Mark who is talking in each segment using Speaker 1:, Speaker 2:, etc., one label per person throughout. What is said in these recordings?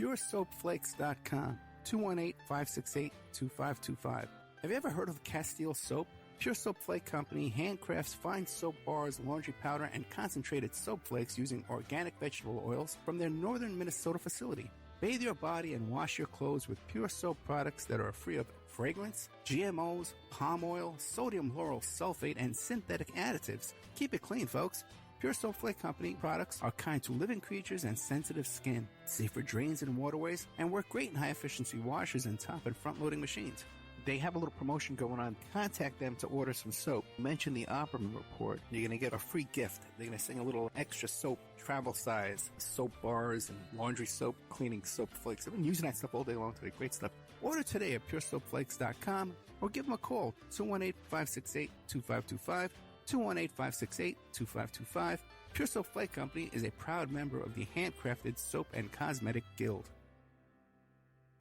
Speaker 1: puresoapflakes.com, 218-568-2525. Have you ever heard of Castile Soap? Pure Soap Flake Company handcrafts fine soap bars, laundry powder, and concentrated soap flakes using organic vegetable oils from their northern Minnesota facility. Bathe your body and wash your clothes with Pure Soap products that are free of fragrance, GMOs, palm oil, sodium lauryl sulfate, and synthetic additives. Keep it clean, folks. Pure Soap Flake Company products are kind to living creatures and sensitive skin, safe for drains and waterways, and work great in high-efficiency washers and top and front-loading machines. They have a little promotion going on. Contact them to order some soap. Mention the Opperman Report. You're going to get a free gift. They're going to send a little extra soap, travel size, soap bars and laundry soap, cleaning soap flakes. I've been using that stuff all day long today. Great stuff. Order today at puresoapflakes.com or give them a call, 218-568-2525, 218-568-2525. Pure Soap Flake Company is a proud member of the Handcrafted Soap and Cosmetic Guild.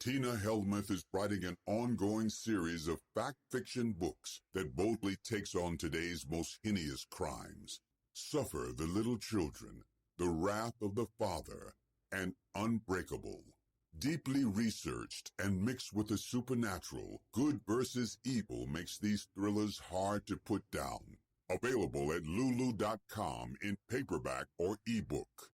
Speaker 2: Tina Helmuth is writing an ongoing series of fact-fiction books that boldly takes on today's most heinous crimes. Suffer the Little Children, The Wrath of the Father, and Unbreakable. Deeply researched and mixed with the supernatural, good versus evil makes these thrillers hard to put down. Available at lulu.com in paperback or ebook.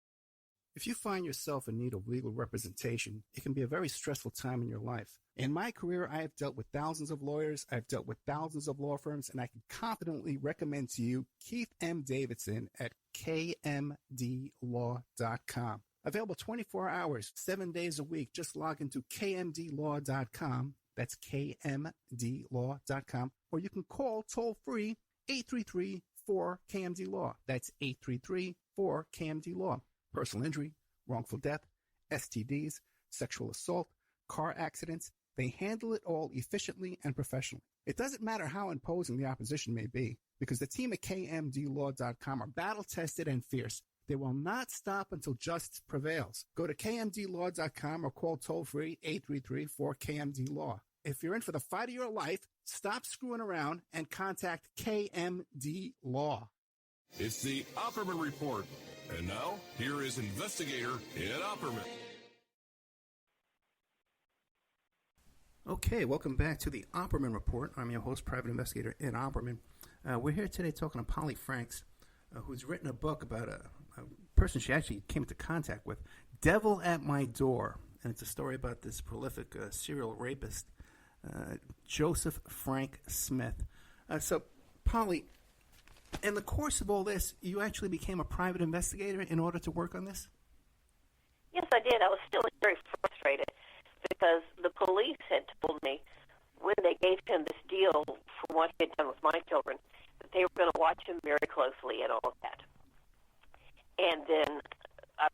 Speaker 1: If you find yourself in need of legal representation, it can be a very stressful time in your life. In my career, I have dealt with thousands of lawyers, I've dealt with thousands of law firms, and I can confidently recommend to you Keith M. Davidson at kmdlaw.com. Available 24 hours, 7 days a week. Just log into kmdlaw.com. That's kmdlaw.com. Or you can call toll-free 833-4KMD-LAW. That's 833-4KMD-LAW. Personal injury, wrongful death, STDs, sexual assault, car accidents, they handle it all efficiently and professionally. It doesn't matter how imposing the opposition may be, because the team at kmdlaw.com are battle-tested and fierce. They will not stop until justice prevails. Go to kmdlaw.com or call toll-free 833-4KMD-LAW. If you're in for the fight of your life, stop screwing around and contact KMD Law.
Speaker 3: It's the Opperman Report. And now, here is investigator Ed Opperman.
Speaker 1: Okay, welcome back to the Opperman Report. I'm your host, private investigator Ed Opperman. We're here today talking to Polly Franks, who's written a book about a person she actually came into contact with, Devil at My Door. And it's a story about this prolific serial rapist, Joseph Frank Smith. So, Polly, in the course of all this, you actually became a private investigator in order to work on this?
Speaker 4: Yes, I did. I was still very frustrated because the police had told me when they gave him this deal for what he had done with my children that they were going to watch him very closely and all of that. And then I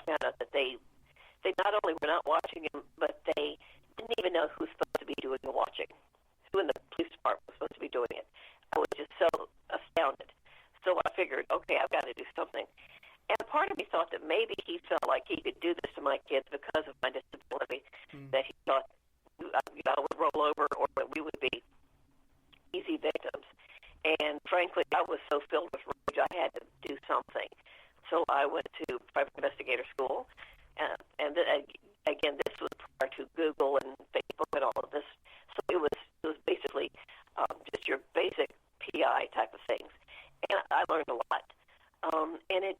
Speaker 4: found out that they not only were not watching him, but they didn't even know who was supposed to be doing the watching, who in the police department was supposed to be doing it. I was just so astounded. So I figured, okay, I've got to do something. And part of me thought that maybe he felt like he could do this to my kids because of my disability, that he thought I would roll over or that we would be easy victims. And frankly, I was so filled with rage, I had to do something. So I went to private investigator school. And then, again, this was prior to Google and Facebook and all of this. So it was basically just your basic PI type of things. And I learned a lot. And it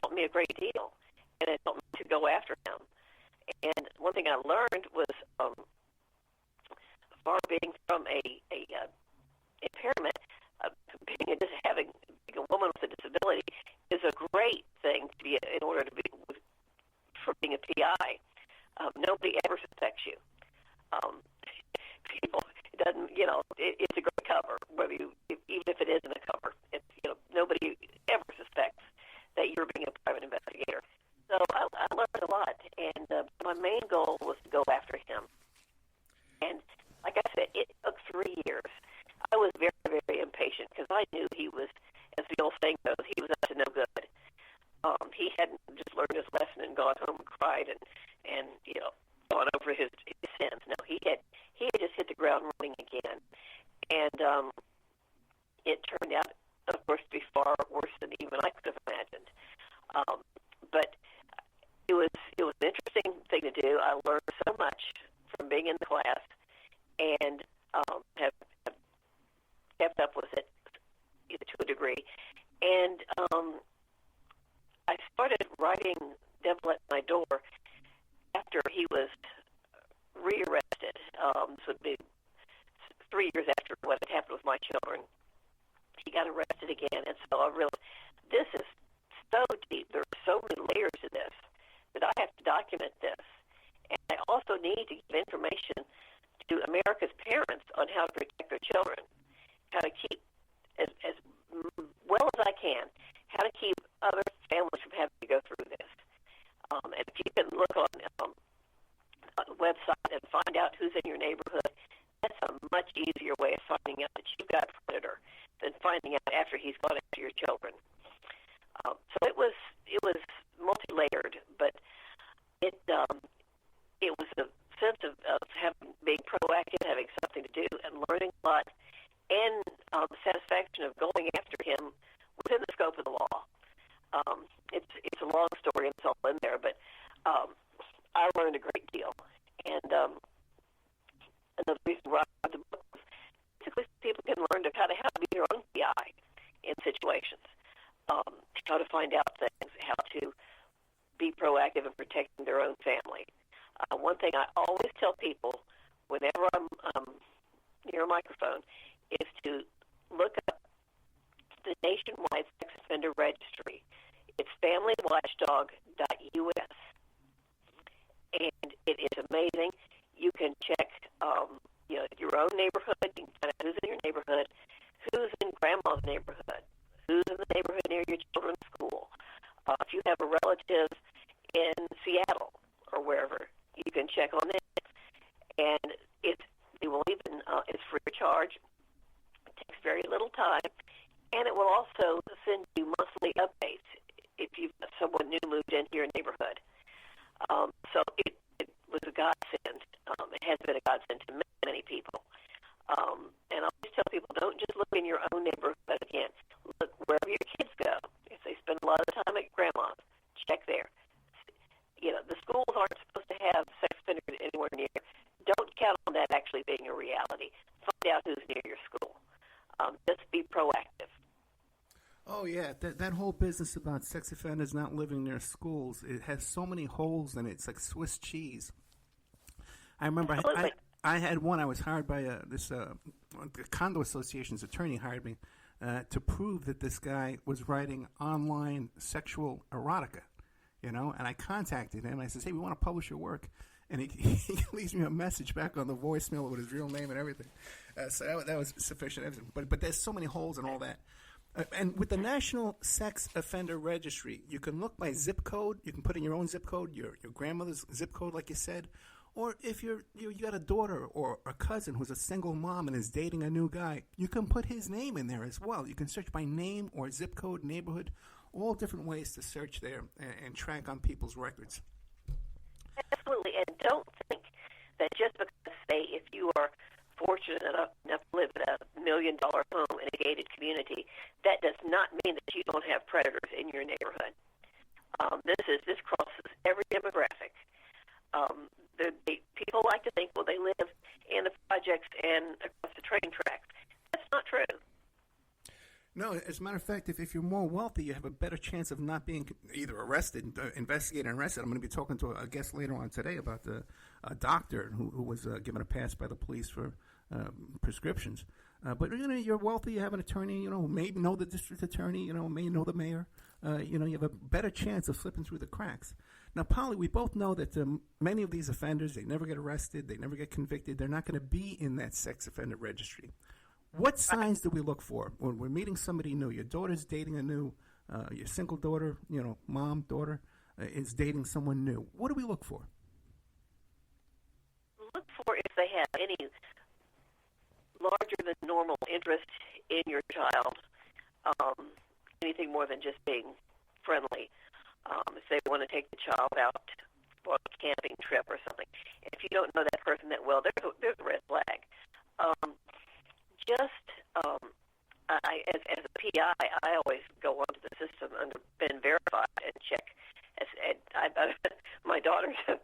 Speaker 4: helped me a great deal. And it helped me to go after him. And one thing I learned was far being from a impairment, being a woman with a disability is a great thing to be in order to be for being a PI. Nobody ever suspects you. People, it doesn't, it's a great cover. Even if it isn't a cover, it's, nobody ever suspects that you're being a private investigator. So I learned a lot, and my main goal was to go after him. And like I said, it took 3 years. I was very, very impatient because I knew he was, as the old saying goes, he was up to no good. He hadn't just learned his lesson and gone home and cried and gone over his sins. No, he had just hit the ground running again. And it turned out, of course, to be far worse than even I could have imagined. But it was an interesting thing to do. I learned so much from being in the class and have kept up with it to a degree. And I started writing Devil at My Door after he was rearrested. This would be 3 years after what had happened with my children. He got arrested again, and so I realized this is so deep. There are so many layers to this that I have to document this. And I also need to give information to America's parents on how to protect their children, how to keep, as well as I can, how to keep other families from having to go through this. And if you can look on the website and find out who's in your neighborhood, that's a much easier way of finding out that you've got a predator than finding out after he's gone after your children. So it was multi-layered, but it was a sense of being proactive, having something to do, and learning a lot, and the satisfaction of going after him within the scope of the law. It's a long story and it's all in there, but I learned a great deal. And another reason why I wrote the book was basically so people can learn to kind of how to be their own PI in situations, how to find out things, how to be proactive in protecting their own family. One thing I always tell people whenever I'm near a microphone is to look up the nationwide sex offender registry. It's familywatchdog.us, and it is amazing. You can check, your own neighborhood. You can find out who's in your neighborhood, who's in grandma's neighborhood, who's in the neighborhood near your children's school. If you have a relative in Seattle or wherever, you can check on it, and it's free of charge. It takes very little time, and it will also send you monthly updates if you've got someone new moved into your neighborhood. So it was a godsend. It has been a godsend to many, many people. And I always tell people, don't just look in your own neighborhood again. Look wherever your kids go. If they spend a lot of time at grandma's, check there. The schools aren't supposed to have sex offenders anywhere near. Don't count on that actually being a reality. Find out who's near your school. Just be proactive.
Speaker 1: Oh, yeah. That whole business about sex offenders not living near schools, it has so many holes in it. It's like Swiss cheese. I remember I had one. I was hired by the condo association's attorney hired me to prove that this guy was writing online sexual erotica, and I contacted him. I said, hey, we want to publish your work. And he leaves me a message back on the voicemail with his real name and everything. So that was sufficient evidence. But there's so many holes in all that. And with the National Sex Offender Registry, you can look by zip code. You can put in your own zip code, your grandmother's zip code, like you said. Or if you got a daughter or a cousin who's a single mom and is dating a new guy, you can put his name in there as well. You can search by name or zip code, neighborhood, all different ways to search there and track on people's records.
Speaker 4: Absolutely, and don't think that just because, say, if you are fortunate enough to live in a $1 million home in a gated community, that does not mean that you don't have predators in your neighborhood. This crosses every demographic. People like to think, well, they live in the projects and across the train tracks. That's not true.
Speaker 1: No, as a matter of fact, if you're more wealthy, you have a better chance of not being either arrested, investigated, and arrested. I'm going to be talking to a guest later on today about a doctor who was given a pass by the police for prescriptions. But you're wealthy, you have an attorney, may know the district attorney, may know the mayor. You have a better chance of slipping through the cracks. Now, Polly, we both know that many of these offenders, they never get arrested, they never get convicted. They're not going to be in that sex offender registry. What signs do we look for when we're meeting somebody new? Your daughter's dating your single daughter, mom, daughter, is dating someone new. What do we look for?
Speaker 4: Look for if they have any larger than normal interest in your child, anything more than just being friendly. If they want to take the child out on a camping trip or something. If you don't know that person that well, there's a red flag. As a PI, I always go onto the system under been verified and check. My daughters have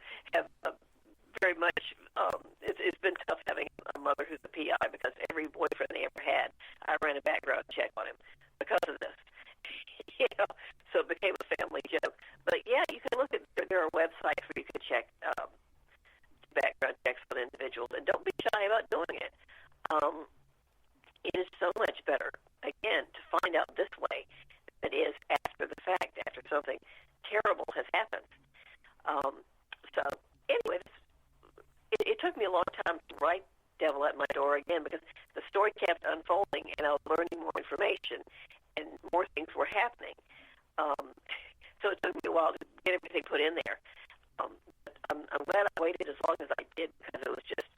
Speaker 4: check, background checks on individuals, and don't be shy about doing it. It is so much better, again, to find out this way than it is after the fact, after something terrible has happened. So, anyway, it took me a long time to write Devil at My Door again because the story kept unfolding and I was learning more information and more things were happening. So it took me a while to get everything put in there. But I'm glad I waited as long as I did because it was just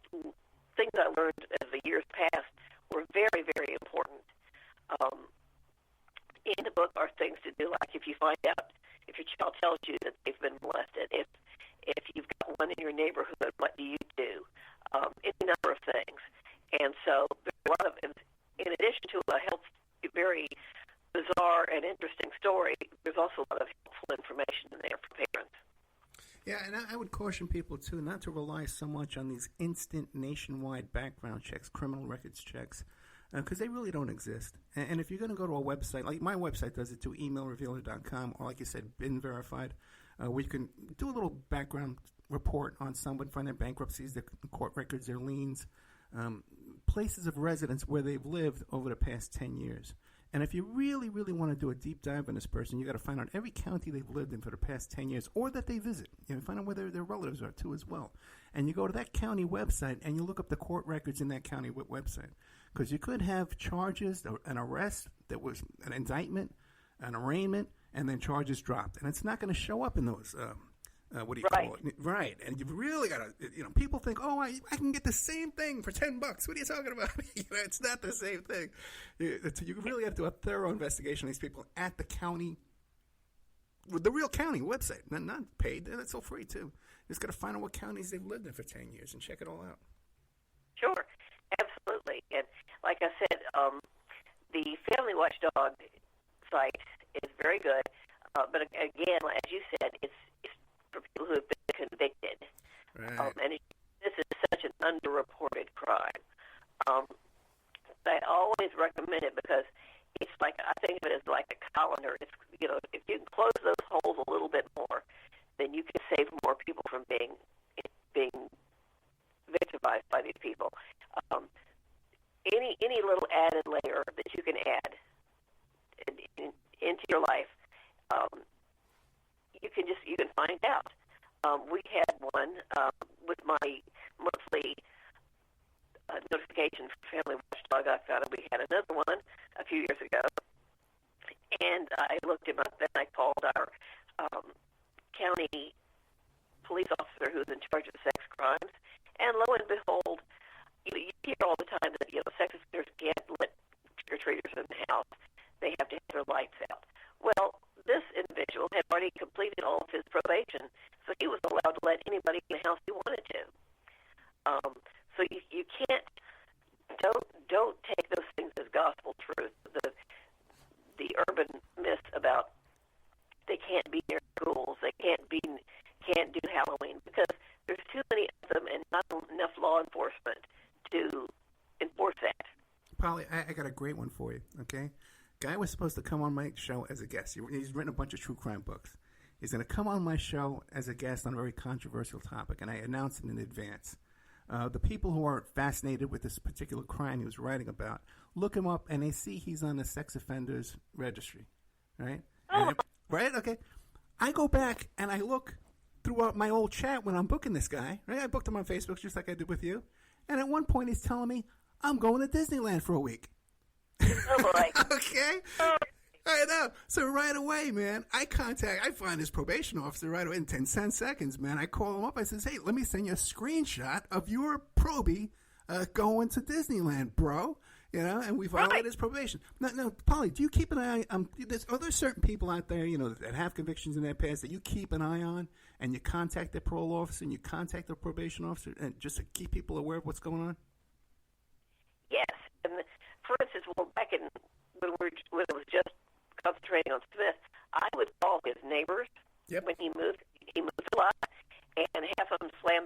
Speaker 4: things I learned as the years passed were very, very important. In the book are things to do, like if you find out, if your child tells you that they've been molested, if you've got one in your neighborhood, what do you do? Any number of things. And so there's a lot of, in addition to a very bizarre and interesting story, there's also a lot of helpful information in there for parents.
Speaker 1: Yeah, and I would caution people, too, not to rely so much on these instant nationwide background checks, criminal records checks, because they really don't exist. And if you're going to go to a website, like my website does it too, emailrevealer.com, or like you said, BIN verified, where you can do a little background report on someone, find their bankruptcies, their court records, their liens, places of residence where they've lived over the past 10 years. And if you really, really want to do a deep dive on this person, you got to find out every county they've lived in for the past 10 years or that they visit. You know, find out where their relatives are, too, as well. And you go to that county website and you look up the court records in that county website. Because you could have charges, an arrest that was an indictment, an arraignment, and then charges dropped. And it's not going to show up in those, what do you call it? Right. And you've really got to, people think, oh, I can get the same thing for $10. What are you talking about? It's not the same thing. You really have to do a thorough investigation of these people at the county, the real county website, not paid. That's all free, too. You just got to find out what counties they've lived in for 10 years and check it all out.
Speaker 4: Sure. Absolutely. And like I said, the Family Watchdog site is very good. But again, as you said, it's for people who have been convicted.
Speaker 1: Right.
Speaker 4: And this is such an underreported crime. I always recommend it because it's like, I think of it as like a colander. It's, if you can close those holes a little bit more, then you can save more people from being victimized by these people. Any little added layer that you can add into your life, you can find out. We had one with my monthly notification for Family Watchdog. I found we had another one a few years ago, and I looked him up. Then I called our county police officer who's in charge of sex crimes, and lo and behold, you hear all the time that sex offenders can't let trick-or-treaters in the house. They have to have their lights out. Well, this individual had already completed all of his probation, so he was allowed to let anybody in the house he wanted to. So you can't, don't take those things as gospel truth. The urban myths about they can't be near schools, they can't do Halloween, because there's too many of them and not enough law enforcement to enforce that.
Speaker 1: Polly, I got a great one for you, okay? Guy was supposed to come on my show as a guest. He's written a bunch of true crime books. He's going to come on my show as a guest on a very controversial topic, and I announced it in advance. The people who are fascinated with this particular crime he was writing about, look him up, and they see he's on the sex offenders registry, right?
Speaker 4: Oh.
Speaker 1: Right? Okay. I go back, and I look throughout my old chat when I'm booking this guy, right? I booked him on Facebook just like I did with you. And at one point, he's telling me, I'm going to Disneyland for a week.
Speaker 4: Oh, boy.
Speaker 1: Okay? I know. So right away, man, I find his probation officer right away in 10 seconds, man. I call him up. I says, hey, let me send you a screenshot of your probie going to Disneyland, bro. And we violated his probation. Now, Polly, do you keep an eye on, are there certain people out there, that have convictions in their past that you keep an eye on and you contact their parole officer and you contact their probation officer and just to keep people aware of what's going on?
Speaker 4: Yes. And for instance, back in when it was just concentrating on Smith, I would call his neighbors when he moved a lot, and have them slam